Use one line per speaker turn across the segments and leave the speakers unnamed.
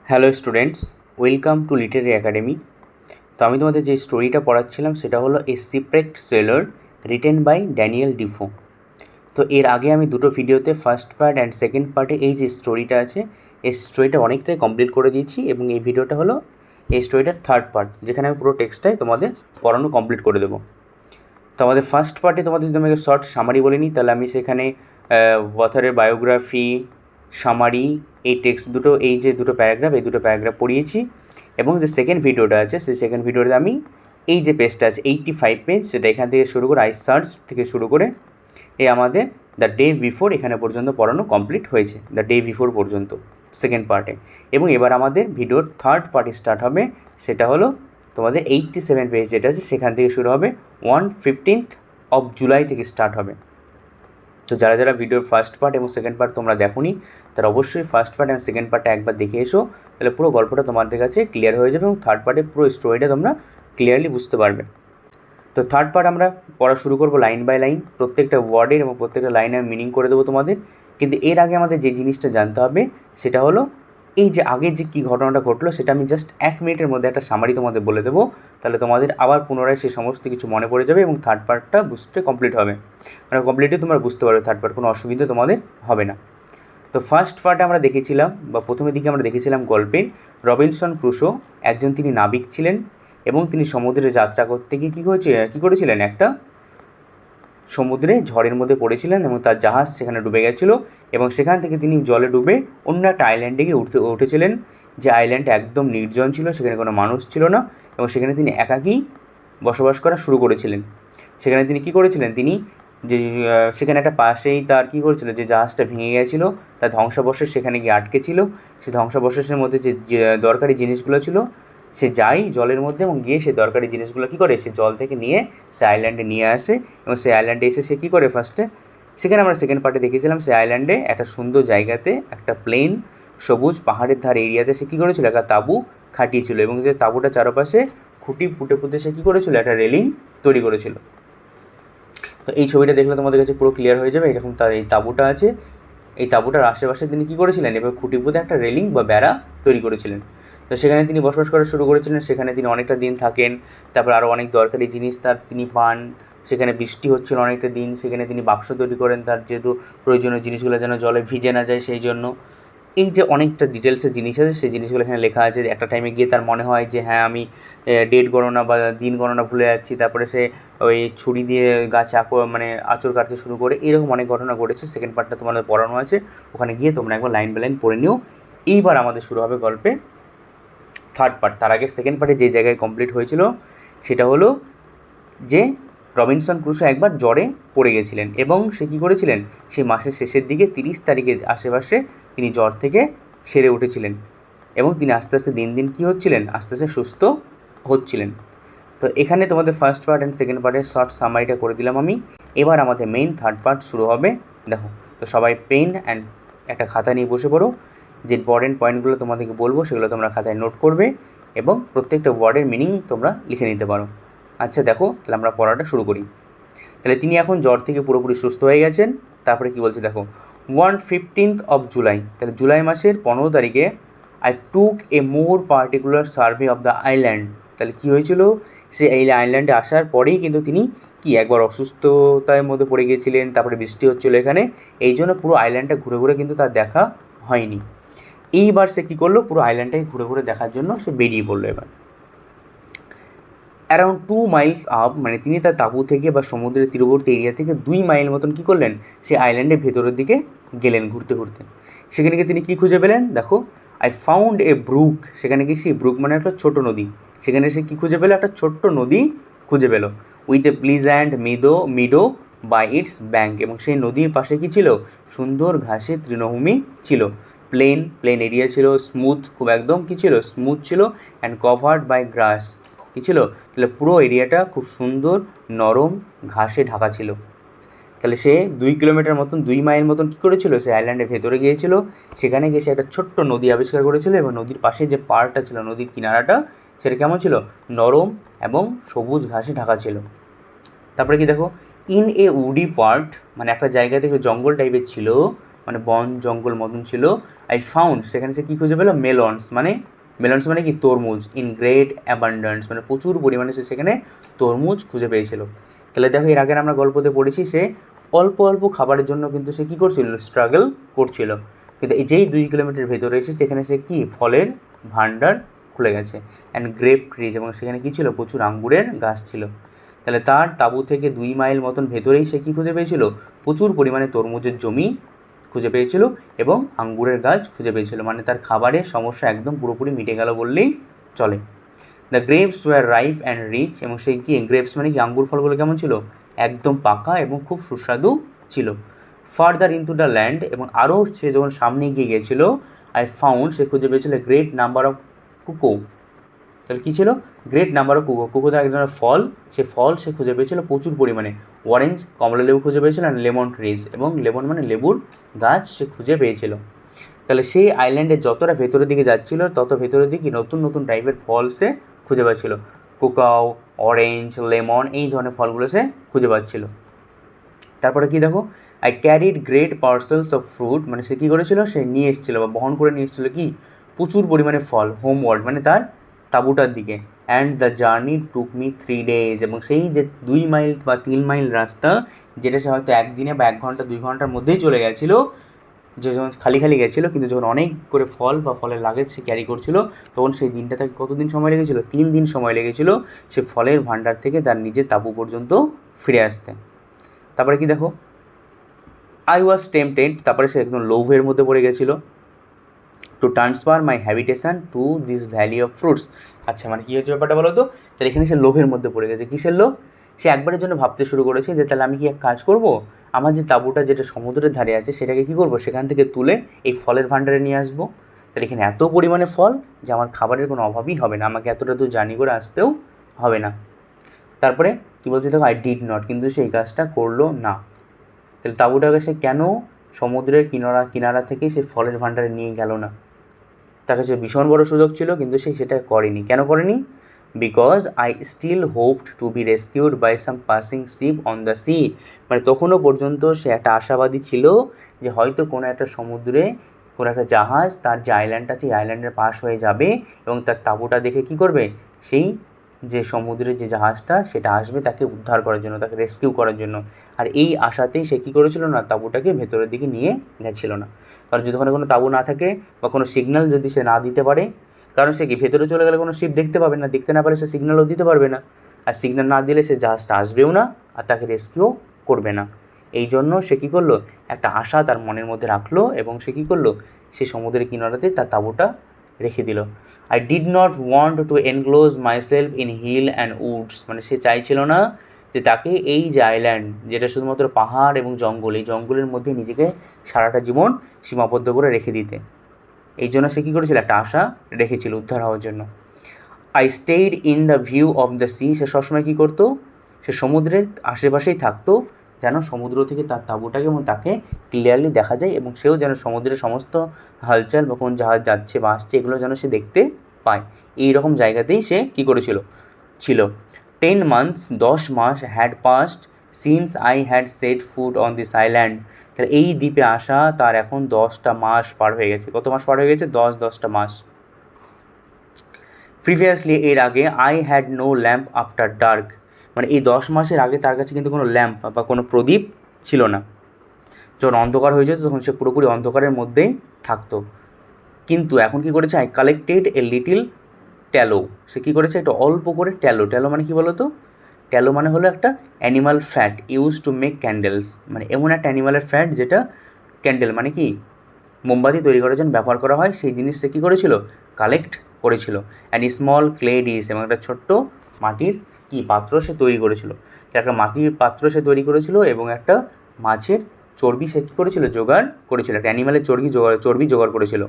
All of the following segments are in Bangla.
Hello students, welcome to literary academy. তো আমি তোমাদের যে স্টোরিটা পড়াচ্ছিলাম সেটা হলো a shipwrecked sailor written by Daniel Defoe. তো এর আগে আমি দুটো ভিডিওতে ফার্স্ট পার্ট অ্যান্ড সেকেন্ড পার্টে এই যে স্টোরিটা আছে এই স্টোরিটা অনেকটাই কমপ্লিট করে দিয়েছি, এবং এই ভিডিওটা হলো এই স্টোরিটার থার্ড পার্ট, যেখানে আমি পুরো টেক্সটটাই তোমাদের পড়ানো কমপ্লিট করে দেবো। তো আমাদের ফার্স্ট পার্টে তোমাদের যদি আমাকে শর্ট সামারি বলে নিই, তাহলে আমি সেখানে অথরের বায়োগ্রাফি, সামারি, এই টেক্সট দুটো, এই যে দুটো প্যারাগ্রাফ, এই দুটো প্যারাগ্রাফ পড়িয়েছি। এবং যে সেকেন্ড ভিডিওটা আছে সেই সেকেন্ড ভিডিওতে আমি এই যে পেজটা আছে 85 পেজ, সেটা এখান থেকে শুরু করে আই সার্চ থেকে শুরু করে এই আমাদের দ্য ডে বিফোর এখানে পর্যন্ত পড়ানো কমপ্লিট হয়েছে, দ্য ডে বিফোর পর্যন্ত সেকেন্ড পার্টে। এবং এবার আমাদের ভিডিওর থার্ড পার্টে স্টার্ট হবে, সেটা হলো তোমাদের 87 পেজ যেটা আছে সেখান থেকে শুরু হবে, 15th of জুলাই থেকে স্টার্ট হবে। তো যারা যারা ভিডিওর ফার্স্ট পার্ট এবং সেকেন্ড পার্ট তোমরা দেখোনি, তারা অবশ্যই ফার্স্ট পার্ট এবং সেকেন্ড পার্টটা একবার দেখে এসো, তাহলে পুরো গল্পটা তোমাদের কাছে ক্লিয়ার হয়ে যাবে এবং থার্ড পার্টে পুরো স্টোরিটা তোমরা ক্লিয়ারলি বুঝতে পারবে। তো থার্ড পার্ট আমরা পড়া শুরু করবো লাইন বাই লাইন, প্রত্যেকটা ওয়ার্ডের এবং প্রত্যেকটা লাইনের মিনিং করে দেবো তোমাদের। কিন্তু এর আগে আমাদের যে জিনিসটা জানতে হবে সেটা হলো এই যে আগের যে কী ঘটনাটা ঘটলো সেটা আমি জাস্ট 1 মিনিটের মধ্যে একটা সামারি তোমাদের বলে দেবো, তাহলে তোমাদের আবার পুনরায় সেই সমস্ত কিছু মনে পড়ে যাবে এবং থার্ড পার্টটা বুঝতে কমপ্লিট হবে, মানে কমপ্লিটলি তোমরা বুঝতে পারবে থার্ড পার্ট, কোনো অসুবিধা তোমাদের হবে না। তো ফার্স্ট পার্টে আমরা দেখেছিলাম বা প্রথমের দিকে আমরা দেখেছিলাম গল্পের রবিনসন ক্রুসো একজন তিনি নাবিক ছিলেন এবং তিনি সমুদ্রে যাত্রা করতে গিয়ে কী করেছিলেন, একটা সমুদ্রে ঝড়ের মধ্যে পড়েছিলেন এবং তার জাহাজ সেখানে ডুবে গেছিলো এবং সেখান থেকে তিনি জলে ডুবে অন্য একটা আইল্যান্ডে গিয়ে উঠেছিলেন, যে আইল্যান্ডটা একদম নির্জন ছিল, সেখানে কোনো মানুষ ছিল না এবং সেখানে তিনি একাকী বসবাস করা শুরু করেছিলেন। সেখানে তিনি কী করেছিলেন, তিনি যে সেখানে একটা পাশেই তার কী করেছিল, যে জাহাজটা ভেঙে গেছিলো, তার ধ্বংসাবশেষ সেখানে গিয়ে আটকে ছিল। সেই ধ্বংসাবশেষের মধ্যে যে দরকারি জিনিসগুলো ছিল, সে যায় জলের মধ্যে এবং গিয়ে সে দরকারি জিনিসগুলো কী করে, সে জল থেকে নিয়ে সে আইল্যান্ডে নিয়ে আসে এবং সেই আইল্যান্ডে এসে সে কী করে, ফার্স্টে সেখানে আমরা সেকেন্ড পার্টে দেখেছিলাম সে আইল্যান্ডে একটা সুন্দর জায়গাতে একটা প্লেন সবুজ পাহাড়ের ধারে এরিয়াতে সে কী করেছিল, একটা তাঁবু খাটিয়েছিল এবং যে তাঁবুটা চারপাশে খুঁটি পুঁতে পুঁতে সে কী করেছিল, একটা রেলিং তৈরি করেছিল। তো এই ছবিটা দেখলে তোমাদের কাছে পুরো ক্লিয়ার হয়ে যাবে, এরকম তার এই তাঁবুটা আছে, এই তাঁবুটার আশেপাশে তিনি কী করেছিলেন, এবার খুঁটি পুঁতে একটা রেলিং বা বেড়া তৈরি করেছিলেন। তো সেখানে তিনি বসবাস করা শুরু করেছিলেন, সেখানে তিনি অনেকটা দিন থাকেন, তারপর আরও অনেক দরকারি জিনিস তিনি পান, সেখানে বৃষ্টি হচ্ছিল অনেকটা দিন, সেখানে তিনি বাক্স তৈরি করেন, তার যেহেতু প্রয়োজনীয় জিনিসগুলো যেন জলে ভিজে না যায় সেই জন্য। এই যে অনেকটা ডিটেলসের জিনিস আছে সেই জিনিসগুলো এখানে লেখা আছে। একটা টাইমে গিয়ে তার মনে হয় যে হ্যাঁ আমি ডেট গণনা বা দিন গণনা ভুলে যাচ্ছি, তারপরে সে ওই ছুরি দিয়ে গাছে মানে আঁচড় কাটতে শুরু করে, এরকম অনেক ঘটনা ঘটেছে। সেকেন্ড পার্টটা তোমাদের পড়ানো আছে, ওখানে গিয়ে তোমরা একবার লাইন বাই লাইন পড়ে নিও। এইবার আমাদের শুরু হবে গল্পে থার্ড পার্ট। তার আগে সেকেন্ড পার্টে যে জায়গায় কমপ্লিট হয়েছিল সেটা হলো যে রবিনসন ক্রুসো একবার জ্বরে পড়ে গেছিলেন এবং সে কী করেছিলেন, সেই মাসের শেষের দিকে 30 তারিখের আশেপাশে তিনি জ্বর থেকে সেরে উঠেছিলেন এবং তিনি আস্তে আস্তে দিন দিন কী হচ্ছিলেন, আস্তে আস্তে সুস্থ হচ্ছিলেন। তো এখানে তোমাদের ফার্স্ট পার্ট অ্যান্ড সেকেন্ড পার্টের শর্ট সামারিটা করে দিলাম আমি। এবার আমাদের মেইন থার্ড পার্ট শুরু হবে। দেখো, তো সবাই পেন অ্যান্ড একটা খাতা নিয়ে বসে পড়ো, যে ইম্পর্টেন্ট পয়েন্টগুলো তোমাদেরকে বলবো সেগুলো তোমরা খাতায় নোট করবে এবং প্রত্যেকটা ওয়ার্ডের মিনিং তোমরা লিখে নিতে পারো। আচ্ছা দেখো, তাহলে আমরা পড়াটা শুরু করি। তাহলে তিনি এখন জ্বর থেকে পুরোপুরি সুস্থ হয়ে গেছেন। তারপরে কী বলছে দেখো, 15th of জুলাই, তাহলে জুলাই মাসের 15 তারিখে I took A more particular survey of the island. তাহলে কী হয়েছিল, সে এই আইল্যান্ডে আসার পরেই কিন্তু তিনি কি একবার অসুস্থতার মধ্যে পড়ে গিয়েছিলেন, তারপরে বৃষ্টি হচ্ছিলো এখানে, এই জন্য পুরো আইল্যান্ডটা ঘুরে ঘুরে কিন্তু তার দেখা হয়নি। এইবার সে কী করলো, পুরো আইল্যান্ডটাকে ঘুরে ঘুরে দেখার জন্য সে বেরিয়ে পড়লো। এবার অ্যারাউন্ড 2 মাইলস আপ, মানে তিনি তার তাঁবু থেকে বা সমুদ্রের তীরবর্তী এরিয়া থেকে 2 মাইল মতন কী করলেন, সে আইল্যান্ডের ভেতরের দিকে গেলেন ঘুরতে ঘুরতে। সেখানে গিয়ে তিনি কী খুঁজে পেলেন, দেখো, আই ফাউন্ড এ ব্রুক। সেখানে গিয়ে সেই ব্রুক মানে একটা ছোটো নদী, সেখানে সে কী খুঁজে পেলো, একটা ছোট্ট নদী খুঁজে পেলো, with a pleasant meadow by its bank. এবং সেই নদীর পাশে কী ছিল, সুন্দর ঘাসে তৃণভূমি ছিল, প্লেন এরিয়া ছিল, স্মুথ, খুব একদম কী ছিল, স্মুথ ছিল, অ্যান্ড কভার্ড বাই গ্রাস। কী ছিল, তাহলে পুরো এরিয়াটা খুব সুন্দর নরম ঘাসে ঢাকা ছিল। তাহলে সে 2 কিলোমিটার মতন, 2 মাইল মতন কী করেছিল, সে আইল্যান্ডের ভেতরে গিয়েছিল। সেখানে গিয়ে সে একটা ছোট্ট নদী আবিষ্কার করেছিল এবং নদীর পাশে যে পাড়টা ছিল, নদীর কিনারাটা, সেটা কেমন ছিল, নরম এবং সবুজ ঘাসে ঢাকা ছিল। তারপরে কি দেখো, ইন এ উডি পার্ট, মানে একটা জায়গাতে একটু জঙ্গল টাইপের ছিল, মানে বন জঙ্গল মতন ছিল। আই ফাউন্ড, সেখানে সে কী খুঁজে পেলো, মেলনস মানে কি তরমুজ, ইন গ্রেট অ্যাবান্ডেন্স, মানে প্রচুর পরিমাণে সে সেখানে তরমুজ খুঁজে পেয়েছিল। তাহলে দেখো এর আগের আমরা গল্পতে পড়েছি সে অল্প অল্প খাবারের জন্য কিন্তু সে কী করছিল, স্ট্রাগল করছিল, কিন্তু এই যেই 2 কিলোমিটার ভেতরে এসে সেখানে সে কি ফলের ভাণ্ডার খুলে গেছে, অ্যান্ড গ্রেপ ট্রিজ, এবং সেখানে কী ছিল, প্রচুর আঙ্গুরের গাছ ছিল। তাহলে তার তাঁবু থেকে 2 মাইল মতন ভেতরেই সে কী খুঁজে পেয়েছিল, প্রচুর পরিমাণে তরমুজের জমি খুঁজে পেয়েছিল এবং আঙ্গুরের গাছ খুঁজে পেয়েছিল, মানে তার খাবারের সমস্যা একদম পুরোপুরি মিটে গেল বললেই চলে। The grapes were ripe and rich, এবং সেই কি গ্রেপস মানে কি আঙ্গুর ফলগুলো কেমন ছিল, একদম পাকা এবং খুব সুস্বাদু ছিল। ফার্দার ইনটু দ্য ল্যান্ড, এবং আরও সে যখন সামনে এগিয়ে গিয়েছিল, আই ফাউন্ড, সে খুঁজে পেয়েছিল গ্রেট নাম্বার অফ কুকো। তাহলে কী ছিল, গ্রেট নাম্বার অফ কুকো, কুকো তার এক ধরনের ফল, সে ফল সে খুঁজে পেয়েছিল প্রচুর পরিমাণে, অরেঞ্জ কমলা লেবু খুঁজে পেয়েছিল, আর লেমন ট্রিজ, এবং লেমন মানে লেবুর গাছ সে খুঁজে পেয়েছিল। তাহলে সেই আইল্যান্ডে যতটা ভেতরের দিকে যাচ্ছিল তত ভেতরের দিকে নতুন নতুন টাইপের ফল সে খুঁজে পাচ্ছিল, কোকাও, অরেঞ্জ, লেমন, এই ধরনের ফলগুলো সে খুঁজে পাচ্ছিল। তারপরে কি দেখো, I carried great parcels of fruit, মানে সে কী করেছিল, সে নিয়ে এসেছিলো বা বহন করে নিয়ে এসেছিলো কি প্রচুর পরিমাণে ফল, হোমওয়ার্ড মানে তার তাঁবুটার দিকে। And the journey took me 3 days, এবং সেই যে 2 মাইল বা 3 মাইল রাস্তা, যেটা সে হয়তো একদিনে বা 1 ঘন্টা 2 ঘন্টার মধ্যেই চলে গেছিলো, যে যখন খালি খালি গেছিলো, কিন্তু যখন অনেক করে ফল বা ফলের লাগেজ সে ক্যারি করছিল, তখন সেই দিনটা তাকে কতদিন সময় লেগেছিলো, 3 দিন সময় লেগেছিলো সে ফলের ভাণ্ডার থেকে তার নিজের তাঁবু পর্যন্ত ফিরে আসতে। তারপরে কি দেখো, আই ওয়াজ টেম্পটেড, তারপরে সে একদম লোভের মধ্যে পড়ে গেছিলো, to transfer my habitation to this valley of fruits. আচ্ছা, মানে কী হচ্ছে ব্যাপারটা বলো তো, তাহলে এখানে সে লোভের মধ্যে পড়ে গেছে। কিসের লোভ, সে একবারের জন্য ভাবতে শুরু করেছে যে তাহলে আমি কি এক কাজ করব, আমার যে তাঁবুটা যেটা সমুদ্রের ধারে আছে সেটাকে কী করবো, সেখান থেকে তুলে এই ফলের ভাণ্ডারে নিয়ে আসবো, তাহলে এখানে এত পরিমাণে ফল যে আমার খাবারের কোনো অভাবই হবে না, আমাকে এতটা দূর জার্নি করে আসতেও হবে না। তারপরে কী বলছে দেখো, আই ডিড নট, কিন্তু সে এই কাজটা করলো না। তাহলে তাঁবুটাকে সে কেন সমুদ্রের কিনারা থেকে সে ফলের ভাণ্ডারে নিয়ে গেল না, তার কাছে ভীষণ বড় সুযোগ ছিল কিন্তু সে সেটা করেনি। কেন করেনি, because I still hoped to be rescued by some passing ship on the sea, মানে তখনও পর্যন্ত সে একটা আশাবাদী ছিল যে হয়তো কোনো একটা সমুদ্রে কোনো একটা জাহাজ তার যে আইল্যান্ডটা আছে এই আইল্যান্ডের পাশ হয়ে যাবে এবং তার তাঁবুটা দেখে কী করবে, সেই যে সমুদ্রের যে জাহাজটা সেটা আসবে তাকে উদ্ধার করার জন্য, তাকে রেস্কিউ করার জন্য। আর এই আশাতেই সে কী করেছিল না, তাঁবুটাকে ভেতরের দিকে নিয়ে গেছিল না। কারণ যদি ওখানে কোনো তাঁবু না থাকে বা কোনো সিগন্যাল যদি সে না দিতে পারে, কারণ সে কি ভেতরে চলে গেলে কোনো শিপ দেখতে পাবে না, দেখতে না পারে সে সিগন্যালও দিতে পারবে না, আর সিগন্যাল না দিলে সে জাহাজটা আসবেও না আর তাকে রেস্কিউ করবে না। এই জন্য সে কী করলো, একটা আশা তার মনের মধ্যে রাখলো এবং সে কী করলো, সে সমুদ্রের কিনারাতে তার তাঁবুটা রেখে দিল। I did not want to enclose myself in hill and woods, মানে সে চাইছিল না যে তাকে এই যে আইল্যান্ড যেটা শুধুমাত্র পাহাড় এবং জঙ্গল, এই জঙ্গলের মধ্যে নিজেকে সারাটা জীবন সীমাবদ্ধ করে রেখে দিতে। এই জন্য সে কী করেছিল, একটা আশা রেখেছিল উদ্ধার হওয়ার জন্য। I stayed in the view of the sea, সে সবসময় কী করতো, সে সমুদ্রের আশেপাশেই থাকতো, যেন সমুদ্র থেকে তার তাঁবুটাকে এবং তাকে ক্লিয়ারলি দেখা যায় এবং সেও যেন সমুদ্রের সমস্ত হালচাল বা কোন জাহাজ যাচ্ছে বা আসছে এগুলো যেন সে দেখতে পায়, এই রকম জায়গাতেই সে কী করেছিল ছিল। 10 months, 10 মাস had past since I had set foot on this island, তাহলে এই দ্বীপে আসা তার এখন 10টা মাস পার হয়ে গেছে। কত মাস পার হয়ে গেছে, 10টা মাস। প্রিভিয়াসলি, এর আগে, I had no lamp after dark, মানে এই 10 মাসের আগে তার কাছে কিন্তু কোনো ল্যাম্প বা কোনো প্রদীপ ছিল না। যখন অন্ধকার হয়ে যেত তখন সে পুরোপুরি অন্ধকারের মধ্যেই থাকতো। কিন্তু এখন কী করেছে, I collected a little tallow, সে কী করেছে, একটা অল্প করে ট্যালো, ট্যালো মানে কী বলো তো, ট্যালো মানে হলো একটা animal fat use to make candles, মানে এমন একটা অ্যানিমালের ফ্যাট যেটা ক্যান্ডেল মানে কি মোমবাতি তৈরি করার জন্য ব্যবহার করা হয়, সেই জিনিস সে কী করেছিল, কালেক্ট করেছিল। অ্যান্ড স্মল ক্লে ডিশ, এবং একটা ছোট্ট মাটির কি পাত্র সে তৈরি করেছিল, একটা মাটির পাত্র সে তৈরি করেছিল এবং একটা মাছের চর্বি সে কী করেছিল, জোগাড় করেছিল, একটা অ্যানিমালের চর্বি জোগাড় করেছিল।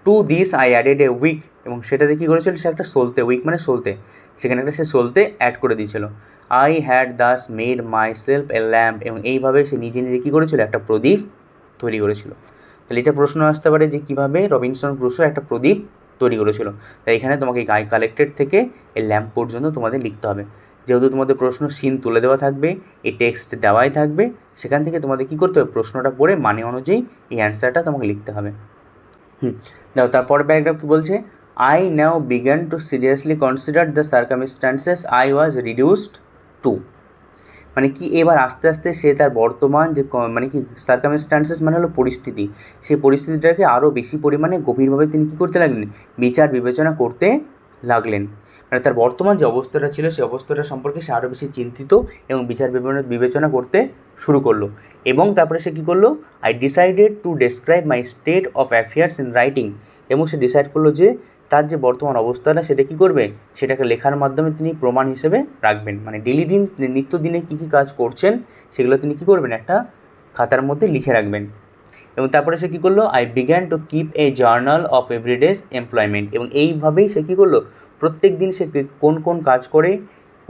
To this I added a wick, এবং সেটাতে কী করেছিল, সে একটা সলতে, উইক মানে সলতে, সেখানে একটা সে সলতে অ্যাড করে দিয়েছিল। I had Das made my self A lamp, এবং এইভাবে সে নিজে নিজে কী করেছিল, একটা প্রদীপ তৈরি করেছিল। তাহলে এটা প্রশ্ন আসতে পারে যে কীভাবে রবিনসন ক্রুসো একটা প্রদীপ তৈরি করেছিল। তাই এখানে তোমাকে আই কালেক্টেড থেকে এই ল্যাম্প পর্যন্ত তোমাদের লিখতে হবে। যেহেতু তোমাদের প্রশ্ন সিন তুলে দেওয়া থাকবে, এই টেক্সট দেওয়াই থাকবে, সেখান থেকে তোমাদের কী করতে হবে, প্রশ্নটা পড়ে মানে অনুযায়ী এই অ্যান্সারটা তোমাকে লিখতে হবে। দেখো তারপরে প্যারাগ্রাফ কী বলছে, I now began to seriously consider the circumstances I was reduced to. মানে কি এবার আস্তে আস্তে সে তার বর্তমান যে মানে কি সার্কামস্টান্সেস মানে হলো পরিস্থিতি, সেই পরিস্থিতিটাকে আরও বেশি পরিমাণে গভীরভাবে তিনি কী করতে লাগলেন, বিচার বিবেচনা করতে লাগলেন। মানে তার বর্তমান যে অবস্থাটা ছিল সেই অবস্থাটা সম্পর্কে সে আরও বেশি চিন্তিত এবং বিচার বিবেচনা করতে শুরু করলো। এবং তারপরে সে কী করলো, I decided to describe my state of affairs in writing. এবং সে ডিসাইড করলো যে তার যে বর্তমান অবস্থাটা সেটা কী করবে, সেটাকে লেখার মাধ্যমে তিনি প্রমাণ হিসেবে রাখবেন। মানে নিত্যদিনে কী কী কাজ করছেন সেগুলো তিনি কী করবেন, একটা খাতার মধ্যে লিখে রাখবেন। এবং তারপরে সে কী করলো, I began to keep a journal of every day's employment. এবং এইভাবেই সে কী করলো, প্রত্যেক দিন সে কোন কোন কাজ করে,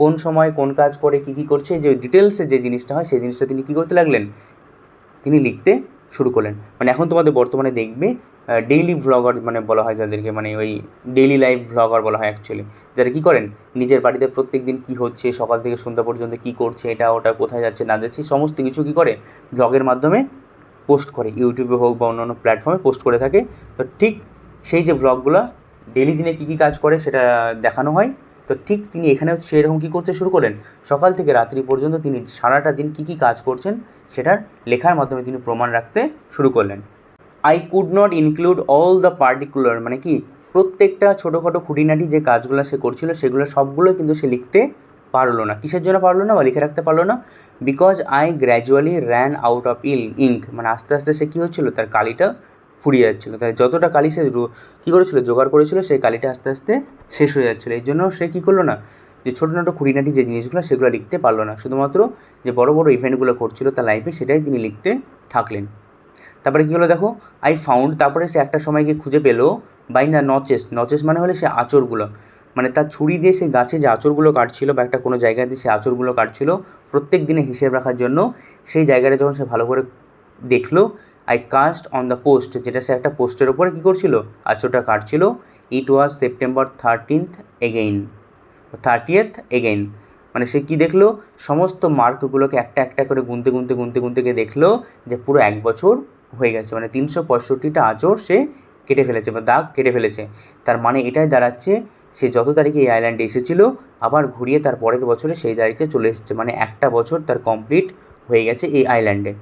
কোন সময় কোন কাজ করে, কী কী করছে, যে ডিটেলসে যে জিনিসটা হয় সেই জিনিসটা তিনি কী করতে লাগলেন, তিনি লিখতে শুরু করলেন। মানে এখন তোমাদের বর্তমানে দেখবে ডেইলি ভ্লগার মানে বলা হয় যাদেরকে, মানে ওই ডেইলি লাইফ ভ্লগার বলা হয় অ্যাকচুয়ালি, যারা কী করেন নিজের বাড়িতে প্রত্যেক দিন কী হচ্ছে, সকাল থেকে সন্ধ্যা পর্যন্ত কী করছে, এটা ওটা কোথায় যাচ্ছে না যাচ্ছে সমস্ত কিছু কী করে ব্লগের মাধ্যমে পোস্ট করে, ইউটিউবে হোক বা অন্যান্য প্ল্যাটফর্মে পোস্ট করে থাকে। তো ঠিক সেই যে ভ্লগগুলো ডেইলি দিনে কী কী কাজ করে সেটা দেখানো হয়। তো ঠিক তিনি এখানেও সেরকম কী করতে শুরু করলেন, সকাল থেকে রাত্রি পর্যন্ত তিনি সারাটা দিন কী কী কাজ করছেন সেটার লেখার মাধ্যমে তিনি প্রমাণ রাখতে শুরু করলেন। I could not include all the particular, মানে কি প্রত্যেকটা ছোটোখাটো খুঁটিনাটি যে কাজগুলো সে করছিল সেগুলো সবগুলো কিন্তু সে লিখতে পারলো না। কিসের জন্য পারলো না বা লিখে রাখতে পারলো না, because I gradually ran out of ink. মানে আস্তে আস্তে সে কী হচ্ছিলো, তার কালিটা ফুরিয়ে যাচ্ছিলো। তাই যতটা কালি সে কী করেছিল, জোগাড় করেছিল, সেই কালিটা আস্তে আস্তে শেষ হয়ে যাচ্ছিলো। এই জন্য সে কী করলো না, যে ছোটো খুঁটিনাটি যে জিনিসগুলো সেগুলো লিখতে পারলো না, শুধুমাত্র যে বড় বড় ইভেন্টগুলো ঘটছিল তার লাইফে সেটাই তিনি লিখতে থাকলেন। তারপরে কী হলো দেখো, আই ফাউন্ড, তারপরে সে একটা সময় গিয়ে খুঁজে পেলো বাই দ্য নচেস মানে হলে সে আঁচড়গুলো, মানে তার ছুরি দিয়ে সে গাছে যে আঁচড়গুলো কাটছিল বা একটা কোনো জায়গায় দিয়ে সে আঁচড়গুলো কাটছিল প্রত্যেক দিনে হিসেব রাখার জন্য, সেই জায়গাটা যখন সে ভালো করে দেখলো, I cast on the post, যেটা সে একটা পোস্টের ওপরে কী করছিল, আঁচড়টা কাটছিল। It was September 30th again. মানে সে কী দেখলো, সমস্ত মার্কগুলোকে একটা একটা করে গুনতে গিয়ে দেখলো যে পুরো 1 বছর হয়ে গেছে। মানে 365টা আঁচড় সে কেটে ফেলেছে বা দাগ কেটে ফেলেছে। তার মানে এটাই দাঁড়াচ্ছে সে যত তারিখে এই আইল্যান্ডে এসেছিল আবার ঘুরিয়ে তার পরের বছরে সেই তারিখে চলে এসেছে। মানে একটা বছর তার কমপ্লিট হয়ে গেছে এই আইল্যান্ডে।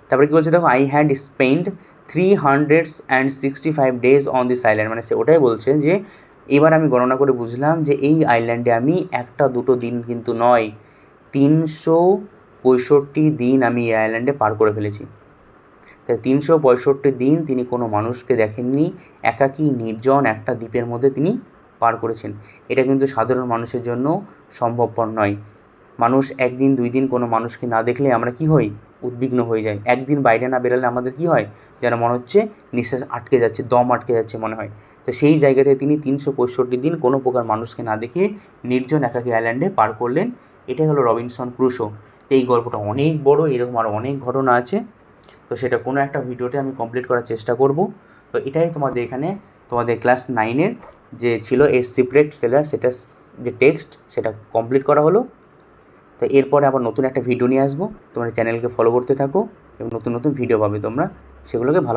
তারপরে কী বলছে দেখো, I had spend 365 days on this island. মানে সে ওটাই বলছে যে এবার আমি গণনা করে বুঝলাম যে এই আইল্যান্ডে আমি একটা দুটো দিন কিন্তু নয়, 365 দিন আমি এই আইল্যান্ডে পার করে ফেলেছি। তাই 365 দিন তিনি কোনো মানুষকে দেখেননি, একাকী নির্জন একটা দ্বীপের মধ্যে তিনি পার করেছেন। এটা কিন্তু সাধারণ মানুষের জন্য সম্ভবপর নয়। মানুষ 1 দিন 2 দিন কোনো মানুষকে না দেখলে আমরা কী হই, উদ্বিগ্ন হয়ে যাই। 1 দিন বাইরে না বেরোলে আমাদের কী হয়, যেন মনে হচ্ছে নিঃশ্বাস আটকে যাচ্ছে, দম আটকে যাচ্ছে মনে হয়। তো সেই জায়গাতে তিনি 365 দিন কোনো প্রকার মানুষকে না দেখে নির্জন একাকী আইল্যান্ডে পার করলেন। এটাই হলো রবিনসন ক্রুশো। এই গল্পটা অনেক বড়, এরকম আরও অনেক ঘটনা আছে। তো সেটা কোনো একটা ভিডিওতে আমি কমপ্লিট করার চেষ্টা করব। তো এটাই তোমাদের এখানে তোমাদের ক্লাস 9-এর যে ছিল এ সিপ্রেট সেলার, সেটা যে টেক্সট সেটা কমপ্লিট করা হলো। তো এরপরে আবার নতুন একটা ভিডিও নিয়ে আসবো। তোমরা চ্যানেলকে ফলো করতে থাকো এবং নতুন ভিডিও পাবে তোমরা, সেগুলোকে ভালো